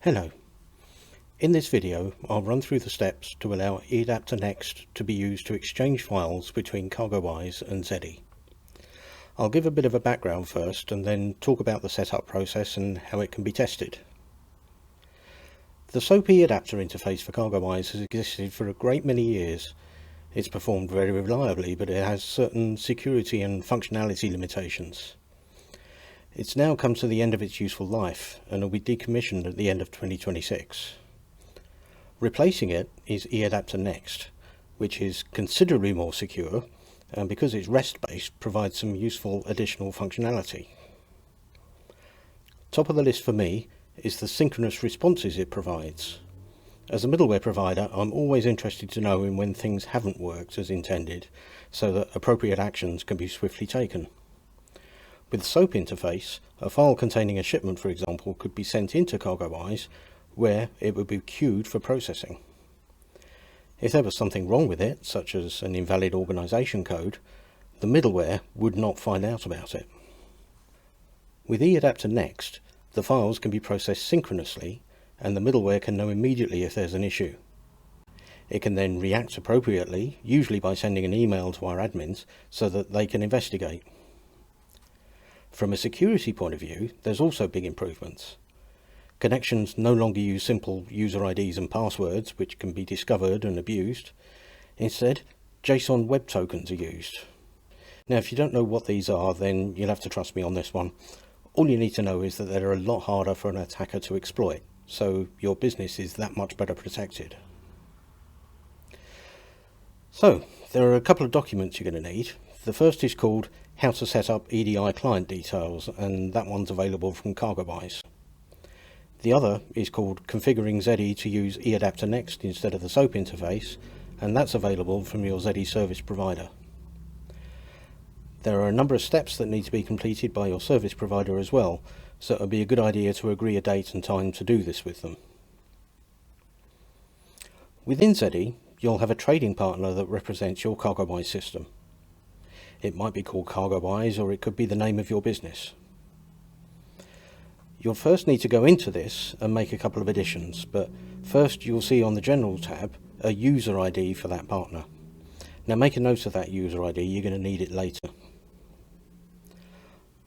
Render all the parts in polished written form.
Hello. In this video, I'll run through the steps to allow eAdaptor Next to be used to exchange files between CargoWise and ZEDI. I'll give a bit of a background first and then talk about the setup process and how it can be tested. The SOAP eAdaptor interface for CargoWise has existed for a great many years. It's performed very reliably, but it has certain security and functionality limitations. It's now come to the end of its useful life and will be decommissioned at the end of 2026. Replacing it is eAdaptor Next, which is considerably more secure and because it's REST-based provides some useful additional functionality. Top of the list for me is the synchronous responses it provides. As a middleware provider, I'm always interested to know when things haven't worked as intended so that appropriate actions can be swiftly taken. With the SOAP interface, a file containing a shipment, for example, could be sent into CargoWise where it would be queued for processing. If there was something wrong with it, such as an invalid organization code, the middleware would not find out about it. With eAdaptor Next, the files can be processed synchronously and the middleware can know immediately if there's an issue. It can then react appropriately, usually by sending an email to our admins so that they can investigate. From a security point of view, there's also big improvements. Connections no longer use simple user IDs and passwords, which can be discovered and abused. Instead, JSON web tokens are used. Now, if you don't know what these are, then you'll have to trust me on this one. All you need to know is that they're a lot harder for an attacker to exploit, so your business is that much better protected. So, there are a couple of documents you're going to need. The first is called How to Set Up EDI Client Details, and that one's available from CargoWise. The other is called Configuring ZEDI to use eAdaptor Next instead of the SOAP interface, and that's available from your ZEDI service provider. There are a number of steps that need to be completed by your service provider as well, so it would be a good idea to agree a date and time to do this with them. Within ZEDI, you'll have a trading partner that represents your CargoWise system. It might be called CargoWise, or it could be the name of your business. You'll first need to go into this and make a couple of additions, but first you'll see on the General tab a user ID for that partner. Now make a note of that user ID, you're going to need it later.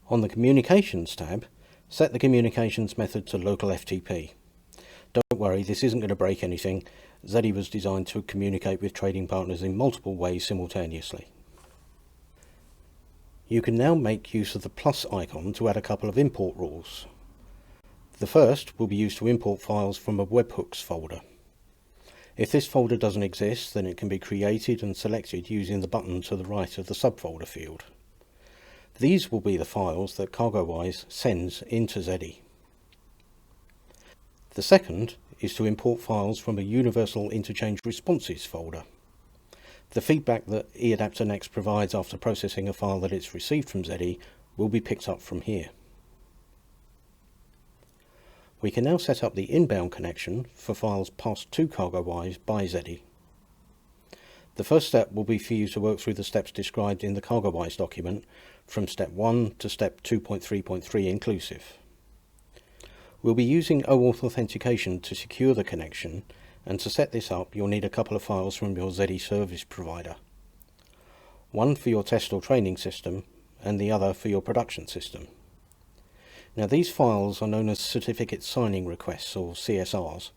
On the Communications tab, set the communications method to local FTP. Don't worry, this isn't going to break anything. ZEDI was designed to communicate with trading partners in multiple ways simultaneously. You can now make use of the plus icon to add a couple of import rules. The first will be used to import files from a webhooks folder. If this folder doesn't exist, then it can be created and selected using the button to the right of the subfolder field. These will be the files that CargoWise sends into ZEDI. The second is to import files from a Universal Interchange Responses folder. The feedback that eAdaptor Next provides after processing a file that it's received from ZEDI will be picked up from here. We can now set up the inbound connection for files passed to CargoWise by ZEDI. The first step will be for you to work through the steps described in the CargoWise document from step 1 to step 2.3.3 inclusive. We'll be using OAuth authentication to secure the connection, and to set this up you'll need a couple of files from your ZEDI service provider. One for your test or training system and the other for your production system. Now these files are known as certificate signing requests or CSRs.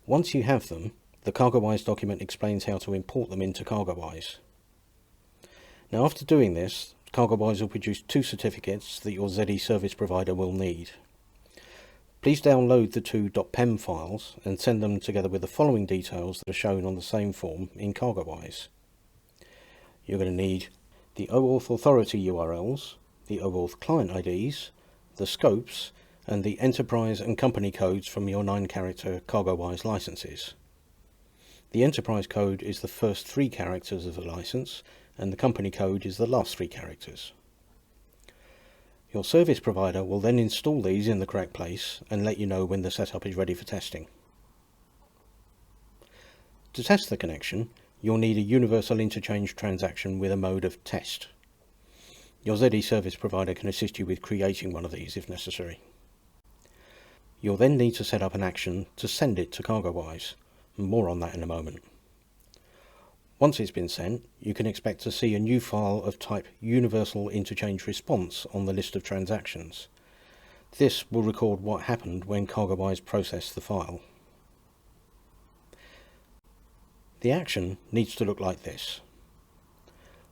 Once you have them, the CargoWise document explains how to import them into CargoWise. Now after doing this, CargoWise will produce two certificates that your ZEDI service provider will need. Please download the two .pem files and send them together with the following details that are shown on the same form in CargoWise. You're going to need the OAuth authority URLs, the OAuth client IDs, the scopes, and the enterprise and company codes from your 9-character CargoWise licenses. The enterprise code is the first 3 characters of the license, and the company code is the last 3 characters. Your service provider will then install these in the correct place and let you know when the setup is ready for testing. To test the connection, you'll need a universal interchange transaction with a mode of test. Your ZEDI service provider can assist you with creating one of these if necessary. You'll then need to set up an action to send it to CargoWise. More on that in a moment. Once it's been sent, you can expect to see a new file of type Universal Interchange Response on the list of transactions. This will record what happened when CargoWise processed the file. The action needs to look like this.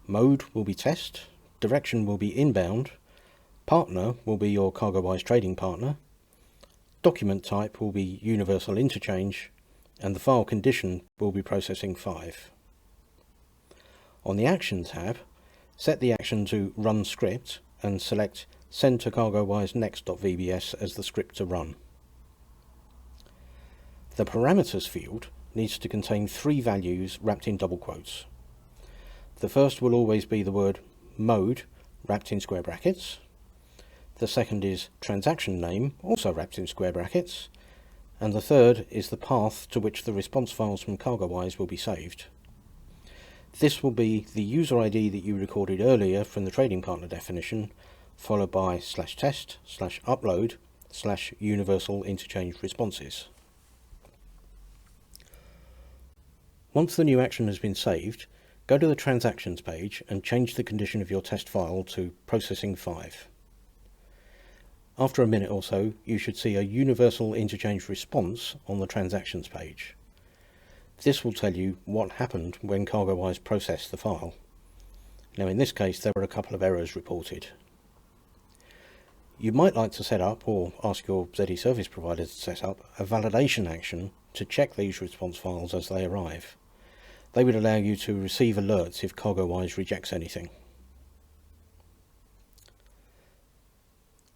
Mode will be test, direction will be inbound, partner will be your CargoWise trading partner, document type will be Universal Interchange, and the file condition will be processing 5. On the Action tab, set the action to Run Script and select Send to CargoWise Next.vbs as the script to run. The Parameters field needs to contain 3 values wrapped in double quotes. The first will always be the word Mode wrapped in square brackets. The second is Transaction Name, also wrapped in square brackets. And the third is the path to which the response files from CargoWise will be saved. This will be the user ID that you recorded earlier from the trading partner definition, followed by /test/upload/universal interchange responses. Once the new action has been saved, go to the Transactions page and change the condition of your test file to Processing 5. After a minute or so, you should see a Universal Interchange Response on the Transactions page. This will tell you what happened when CargoWise processed the file. Now in this case there were a couple of errors reported. You might like to set up, or ask your ZEDI service provider to set up, a validation action to check these response files as they arrive. They would allow you to receive alerts if CargoWise rejects anything.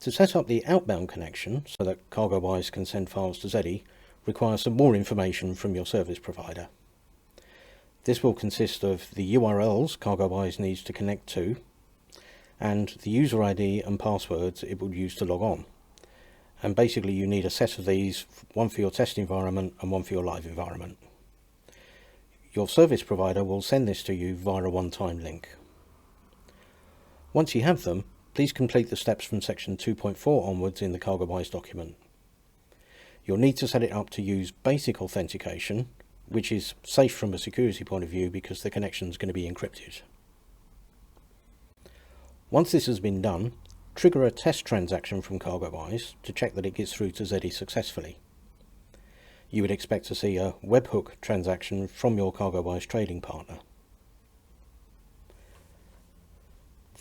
To set up the outbound connection so that CargoWise can send files to ZEDI requires some more information from your service provider. This will consist of the URLs CargoWise needs to connect to and the user ID and passwords it will use to log on. And basically you need a set of these, one for your test environment and one for your live environment. Your service provider will send this to you via a one-time link. Once you have them, please complete the steps from section 2.4 onwards in the CargoWise document. You'll need to set it up to use basic authentication, which is safe from a security point of view because the connection is going to be encrypted. Once this has been done, trigger a test transaction from CargoWise to check that it gets through to ZEDI successfully. You would expect to see a webhook transaction from your CargoWise trading partner.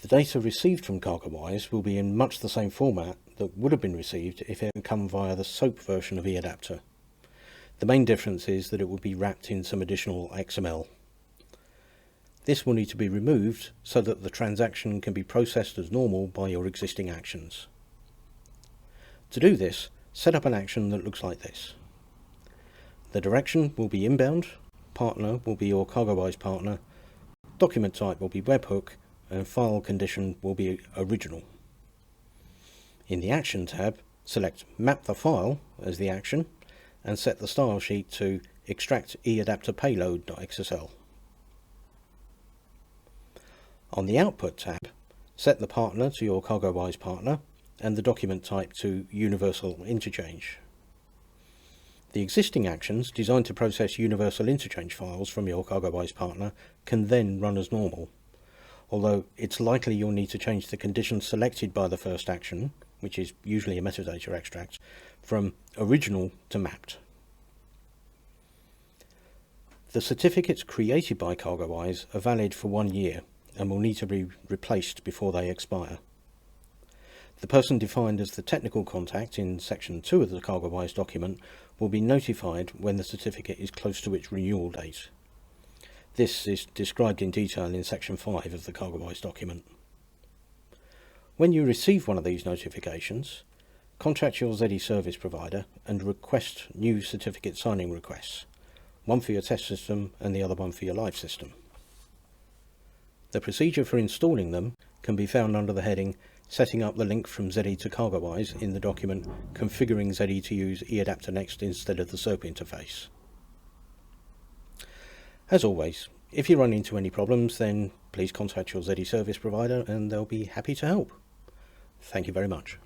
The data received from CargoWise will be in much the same format that would have been received if it had come via the SOAP version of eAdaptor. The main difference is that it will be wrapped in some additional XML. This will need to be removed so that the transaction can be processed as normal by your existing actions. To do this, set up an action that looks like this. The direction will be inbound, partner will be your CargoWise partner, document type will be webhook, and file condition will be original. In the Action tab, select Map the File as the action and set the style sheet to Extract eAdaptor Payload.xsl. On the Output tab, set the partner to your CargoWise partner and the document type to Universal Interchange. The existing actions designed to process Universal Interchange files from your CargoWise partner can then run as normal, although it's likely you'll need to change the condition selected by the first action, which is usually a metadata extract, from original to mapped. The certificates created by CargoWise are valid for 1 year and will need to be replaced before they expire. The person defined as the technical contact in section 2 of the CargoWise document will be notified when the certificate is close to its renewal date. This is described in detail in section 5 of the CargoWise document. When you receive one of these notifications, contact your ZEDI service provider and request new certificate signing requests, one for your test system and the other one for your live system. The procedure for installing them can be found under the heading Setting up the link from ZEDI to CargoWise in the document Configuring ZEDI to use eAdaptor Next instead of the SOAP interface. As always, if you run into any problems, then please contact your ZEDI service provider and they'll be happy to help. Thank you very much.